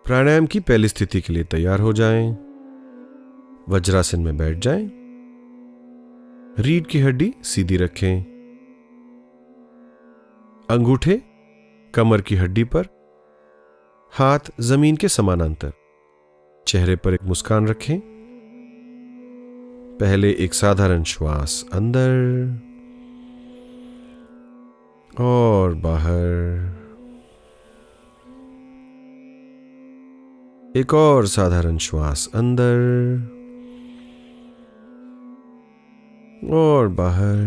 प्राणायाम की पहली स्थिति के लिए तैयार हो जाएं। वज्रासन में बैठ जाएं। रीढ़ की हड्डी सीधी रखें। अंगूठे कमर की हड्डी पर, हाथ जमीन के समानांतर। चेहरे पर एक मुस्कान रखें। पहले एक साधारण श्वास अंदर और बाहर। एक और साधारण श्वास अंदर और बाहर।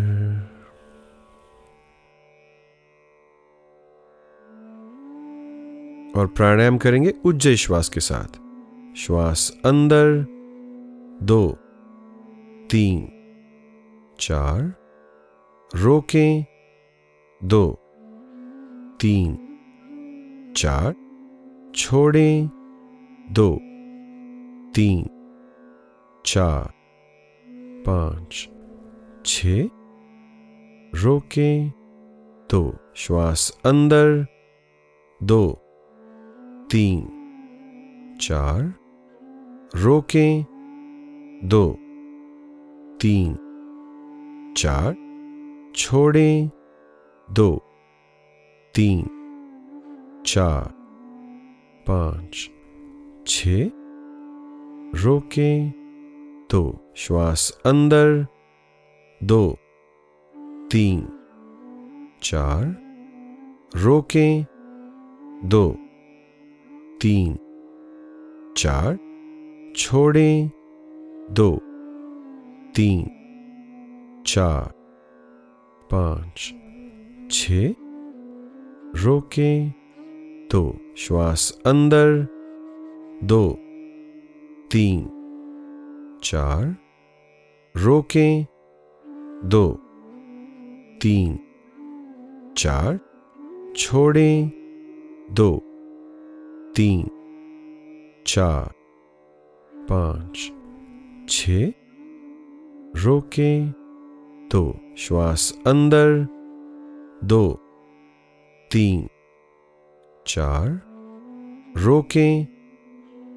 और प्राणायाम करेंगे उज्जयी श्वास के साथ। श्वास अंदर 2 3 4, रोकें 2 3 4, छोड़ें 2 3 4 5 6, रोकें 2, श्वास अंदर 2 3 4, रोकें 2 3 4, छोड़ें 2 3 4 5 6, रोकें 2, श्वास अंदर 2 3 4, रोकें 2 3 4, छोड़ें 2 3 4 5 6, रोकें 2, श्वास अंदर 2 3 4, रोकें 2 3 4, छोड़ें 2 3 4 5 6, रोकें 2, श्वास अंदर 2 3 4, रोकें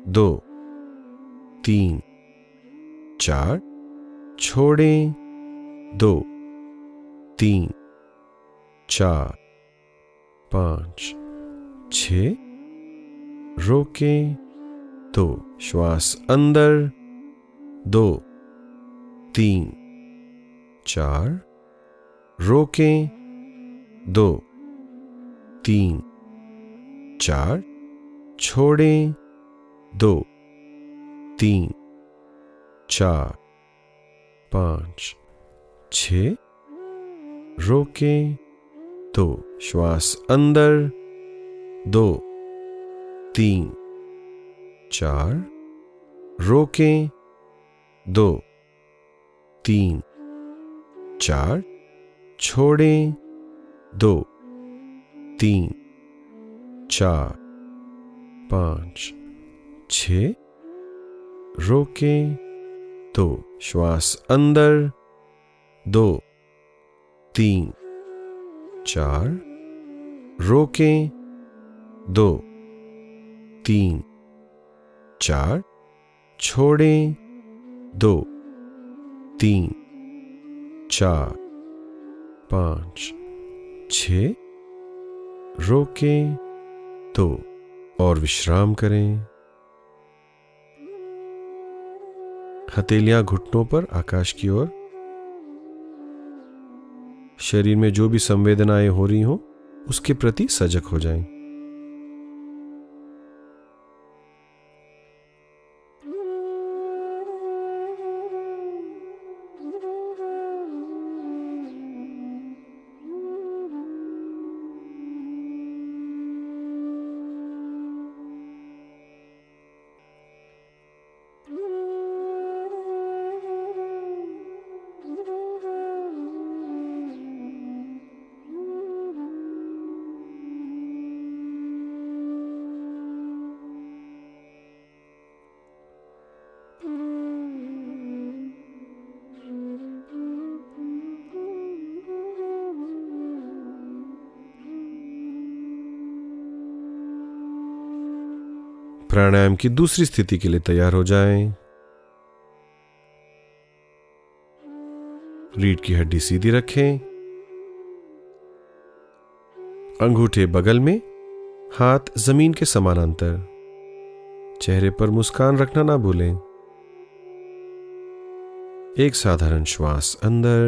2 3 4, छोड़ें 2 3 4 5 6, रोकें 2, श्वास अंदर 2 3 4, रोकें 2 3 4, छोड़ें 2 3 4 5 6, रोकें 2, श्वास अंदर 2 3 4, रोकें 2 3 4, छोड़ें 2 3 4 5 6, रोकें 2, श्वास अंदर 2 3 4, रोकें 2 3 4, छोड़ें 2 3 4 5 6, रोकें 2 और विश्राम करें। हथेलियां घुटनों पर आकाश की ओर। शरीर में जो भी संवेदनाएं हो रही हों उसके प्रति सजग हो जाएं। प्राणायाम की दूसरी स्थिति के लिए तैयार हो जाएं। रीढ़ की हड्डी सीधी रखें, अंगूठे बगल में, हाथ जमीन के समानांतर। चेहरे पर मुस्कान रखना ना भूलें। एक साधारण श्वास अंदर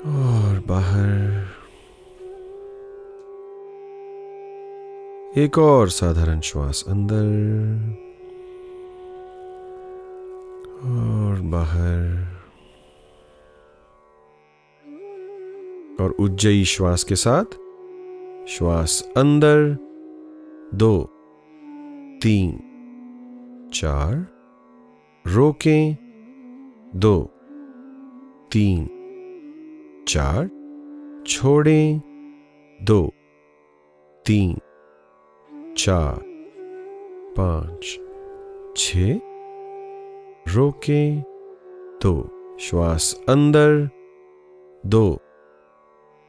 और बाहर। एक और साधारण श्वास अंदर और बाहर। और उज्जयी श्वास के साथ श्वास अंदर 2 3 4, रोकें 2 3 4, छोड़ें 2 3 4 5 6, रोकें 2, श्वास अंदर 2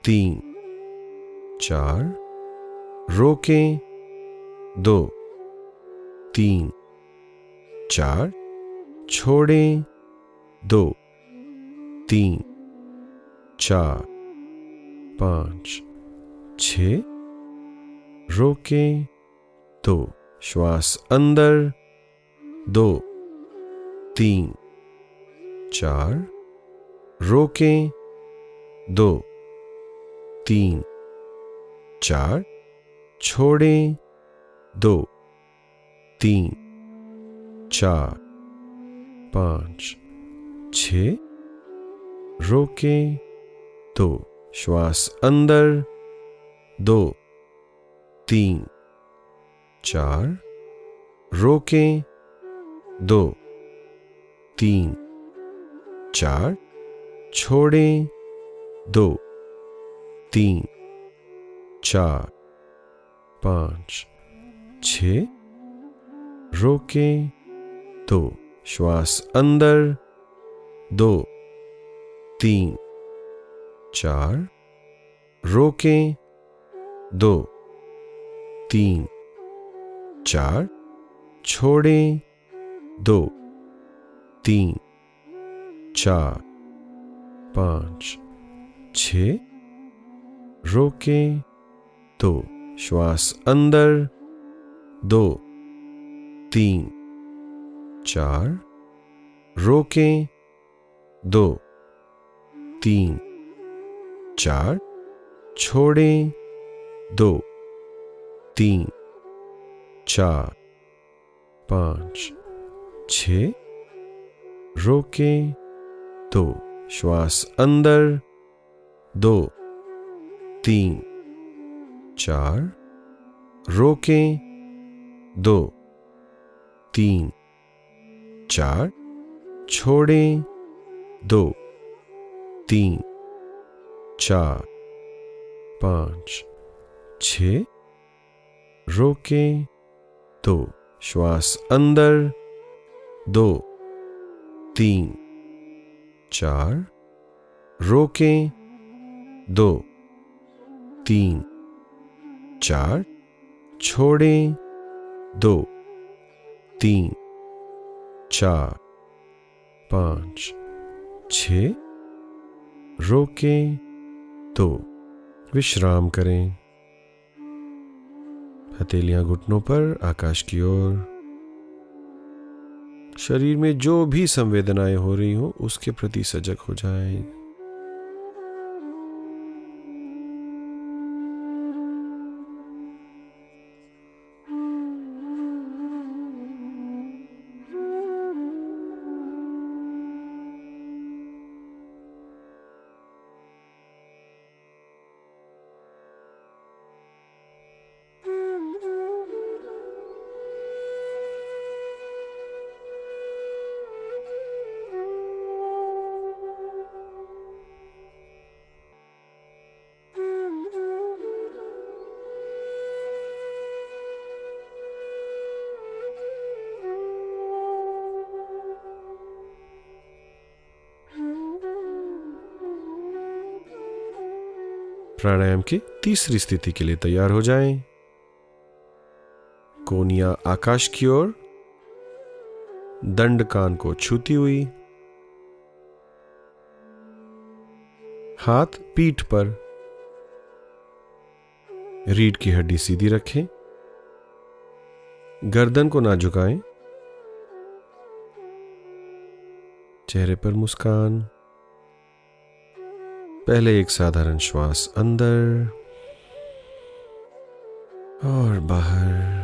3 4, रोकें 2 3 4, छोड़ें 2 3 4 5 6, रोकें 2, श्वास अंदर 2 3 4, रोकें 2 3 4, छोड़ें 2 3 4 5 6, रोकें 2, श्वास अंदर 2 3 4, रोकें 2 3 4, छोड़ें 2 3 4 5 6, रोकें 2, श्वास अंदर 2 3 4, रोकें 2 3 4, छोड़ें 2 3 4 5 6, रोकें 2, श्वास अंदर 2 3 4, रोकें 2 3 4, छोड़ें 2 3 4 5 6, रोकें 2, श्वास अंदर 2 3 4, रोकें 2 3 4, छोड़ें 2 3 4 5 6, रोकें 2, श्वास अंदर 2 3 4, रोकें 2 3 4, छोड़ें 2 3 4 5 6, रोकें 2, विश्राम करें। हथेलियां घुटनों पर, आकाश की ओर। शरीर में जो भी संवेदनाएं हो रही हो उसके प्रति सजग हो जाएं। प्राणायाम की तीसरी स्थिति के लिए तैयार हो जाएं। कोनियां आकाश की ओर, दंड कान को छूती हुई, हाथ पीठ पर, रीढ़ की हड्डी सीधी रखें, गर्दन को ना झुकाएं, चेहरे पर मुस्कान। पहले एक साधारण श्वास अंदर और बाहर,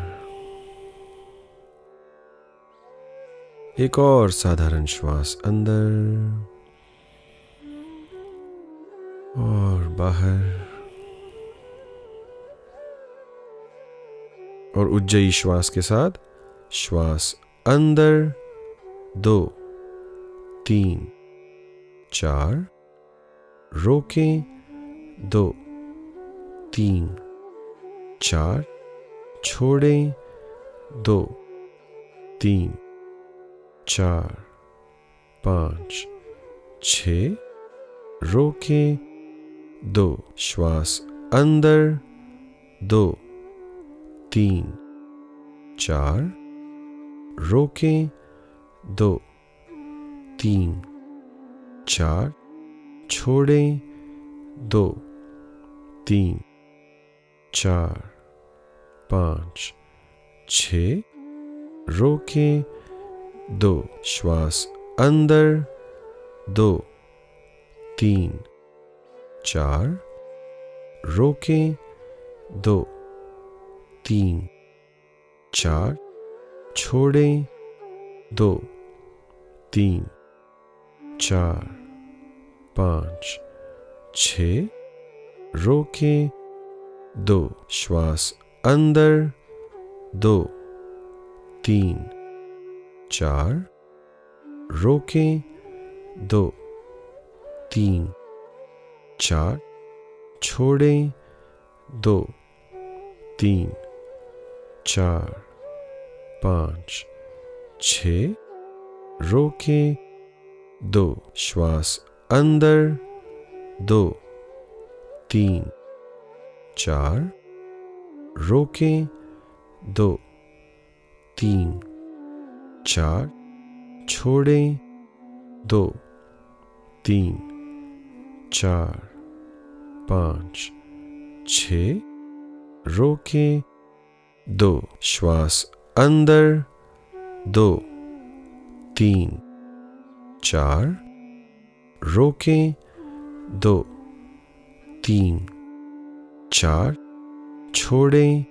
एक और साधारण श्वास अंदर और बाहर, और उज्जयी श्वास के साथ श्वास अंदर 2 3 4, रोकें 2 3 4, छोड़ें 2 3 4 5 6, रोकें 2, श्वास अंदर 2 3 4, रोकें 2 3 4, छोड़ें 2 3 4 5 6, रोकें 2, श्वास अंदर 2 3 4, रोकें 2 3 4, छोड़ें 2 3 4 5 6, रोकें 2, श्वास अंदर 2 3 4, रोकें 2 3 4, छोड़ें 2 3 4 5 6, रोकें 2, श्वास अंदर 2 3 4, रोकें 2 3 4, छोड़ें 2 3 4 5 6, रोकें 2, श्वास अंदर 2 3 4, रोकें 2 3 4, छोड़ें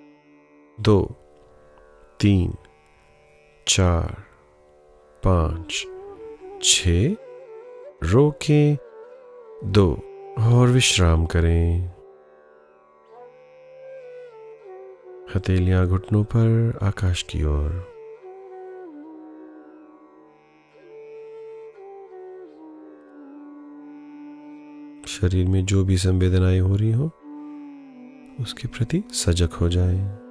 2 3 4 5 6, रोकें 2, और विश्राम करें। हथेलियां घुटनों पर, आकाश की ओर। शरीर में जो भी संवेदनाएं हो रही हो उसके प्रति सजग हो जाएं।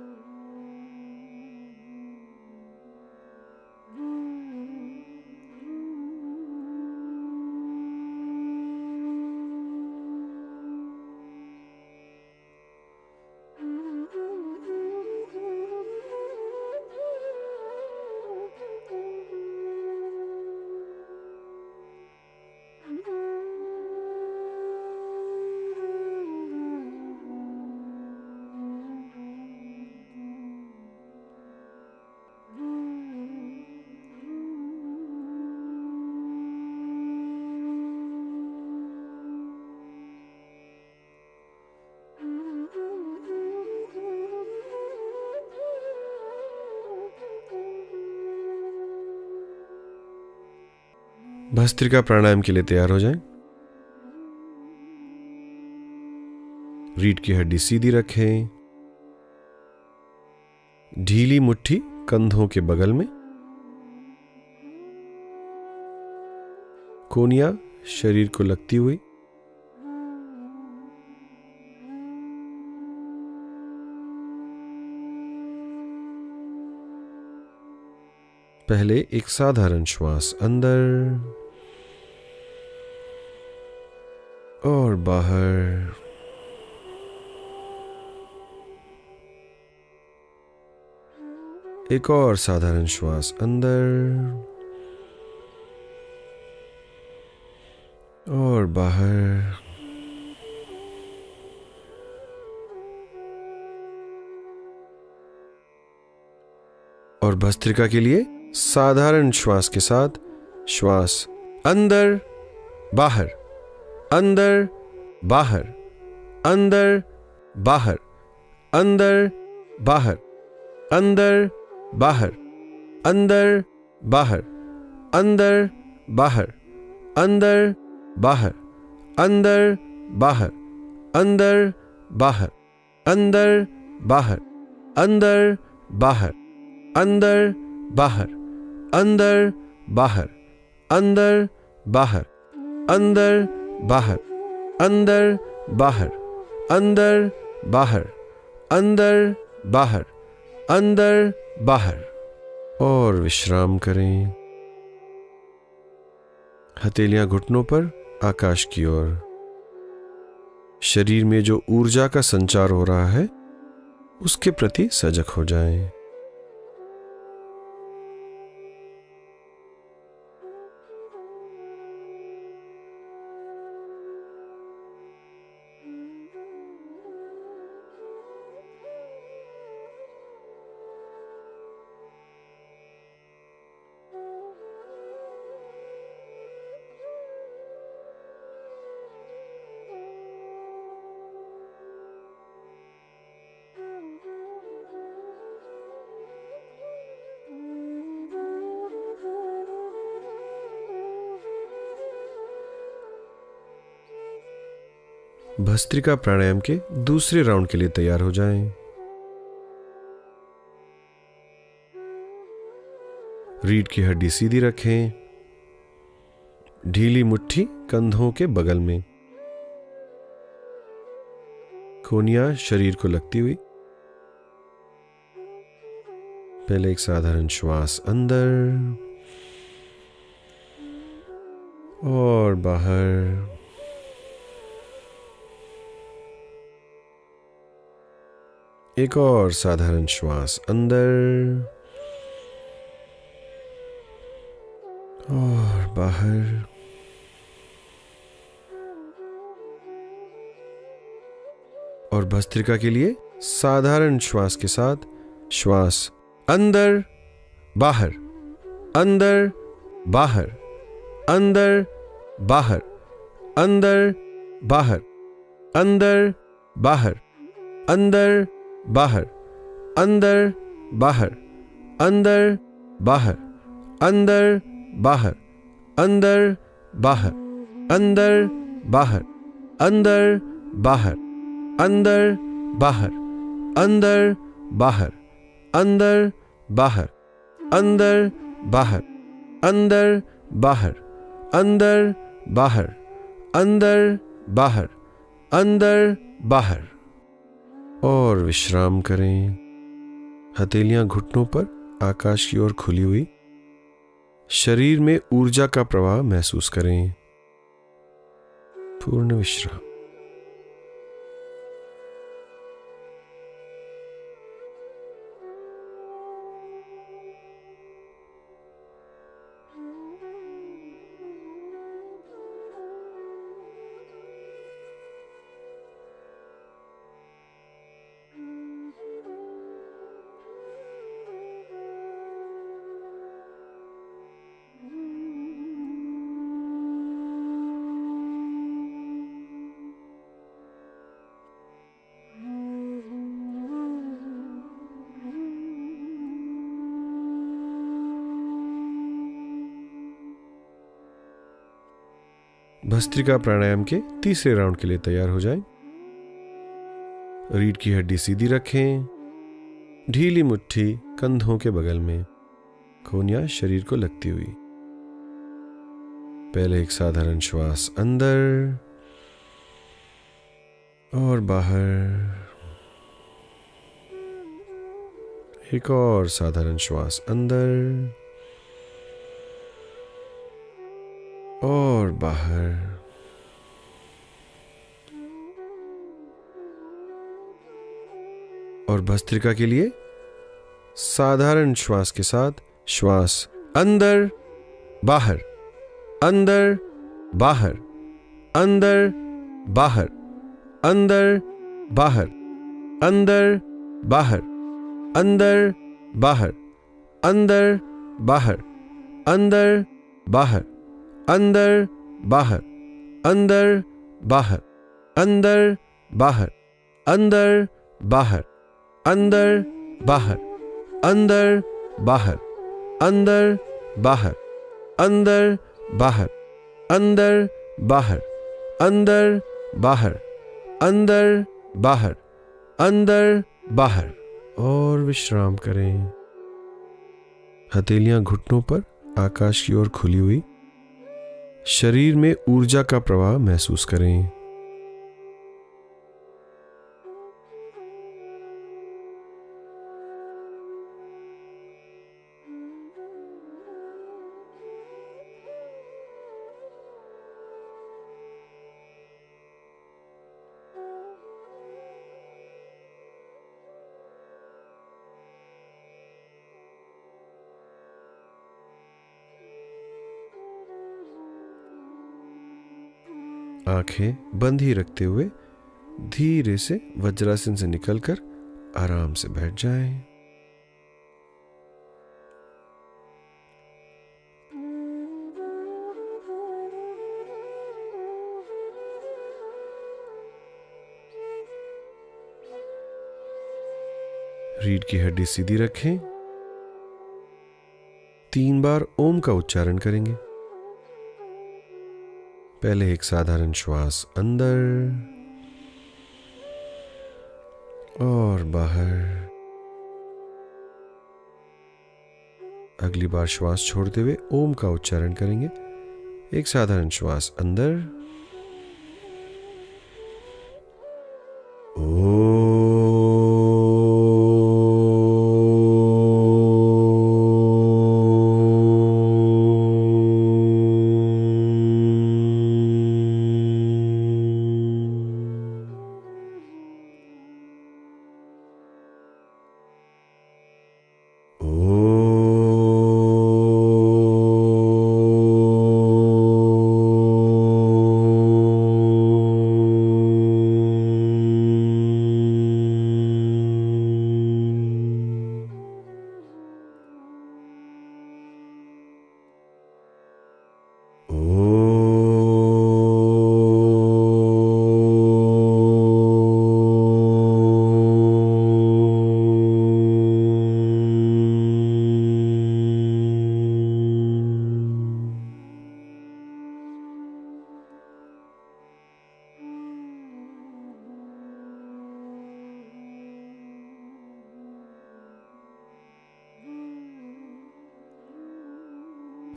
भस्त्रिका प्राणायाम के लिए तैयार हो जाएं। रीढ़ की हड्डी सीधी रखें, ढीली मुट्ठी कंधों के बगल में, कोनियां शरीर को लगती हुई, पहले एक साधारण श्वास अंदर और बाहर, एक और साधारण श्वास अंदर और बाहर। और भस्त्रिका के लिए साधारण श्वास के साथ श्वास अंदर बाहर, अंदर बाहर, अंदर बाहर, अंदर बाहर, अंदर बाहर, अंदर बाहर, अंदर बाहर, अंदर बाहर, अंदर बाहर, अंदर बाहर, अंदर बाहर, अंदर बाहर, अंदर बाहर, अंदर बाहर, अंदर बाहर, अंदर बाहर, अंदर बाहर, अंदर बाहर, अंदर बाहर, अंदर बाहर। और विश्राम करें। हथेलियां घुटनों पर, आकाश की ओर। शरीर में जो ऊर्जा का संचार हो रहा है उसके प्रति सजग हो जाएं। भस्त्रिका प्राणायाम के दूसरे राउंड के लिए तैयार हो जाएं। रीढ़ की हड्डी सीधी रखें, ढीली मुट्ठी कंधों के बगल में, कोहनियां शरीर को लगती हुई। पहले एक साधारण श्वास अंदर और बाहर। एक और साधारण श्वास अंदर और बाहर। और भस्त्रिका के लिए साधारण श्वास के साथ श्वास अंदर बाहर, अंदर बाहर, अंदर बाहर, अंदर बाहर, अंदर बाहर, अंदर बाहर, अंदर बाहर, अंदर बाहर, अंदर बाहर, अंदर बाहर, अंदर बाहर, अंदर बाहर, अंदर बाहर, अंदर बाहर, अंदर बाहर, अंदर बाहर, अंदर बाहर, अंदर बाहर, अंदर बाहर, अंदर बाहर। और विश्राम करें। हथेलियां घुटनों पर, आकाश की ओर खुली हुई। शरीर में ऊर्जा का प्रवाह महसूस करें। पूर्ण विश्राम। भस्त्रिका प्राणायाम के तीसरे राउंड के लिए तैयार हो जाएं। रीढ़ की हड्डी सीधी रखें, ढीली मुट्ठी कंधों के बगल में, कोहनियां शरीर को लगती हुई। पहले एक साधारण श्वास अंदर और बाहर। एक और साधारण श्वास अंदर और बाहर। और भस्त्रिका के लिए साधारण श्वास के साथ श्वास अंदर बाहर, अंदर बाहर, अंदर बाहर, अंदर बाहर, अंदर बाहर, अंदर बाहर, अंदर बाहर, अंदर बाहर, अंदर बाहर, अंदर बाहर, अंदर बाहर, अंदर बाहर, अंदर बाहर, अंदर बाहर, अंदर बाहर, अंदर बाहर, अंदर बाहर, अंदर बाहर, अंदर बाहर, अंदर बाहर। और विश्राम करें। हथेलियां घुटनों पर आकाश की ओर खुली हुई। शरीर में ऊर्जा का प्रवाह महसूस करें। आंखें बंद ही रखते हुए धीरे से वज्रासन से निकलकर आराम से बैठ जाएं। रीढ़ की हड्डी सीधी रखें। 3 बार ओम का उच्चारण करेंगे। पहले एक साधारण श्वास अंदर और बाहर। अगली बार श्वास छोड़ते हुए ओम का उच्चारण करेंगे। एक साधारण श्वास अंदर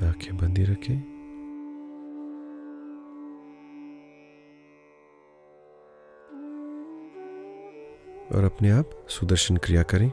आंखें बंद ही रखें। और अपने आप सुदर्शन क्रिया करें।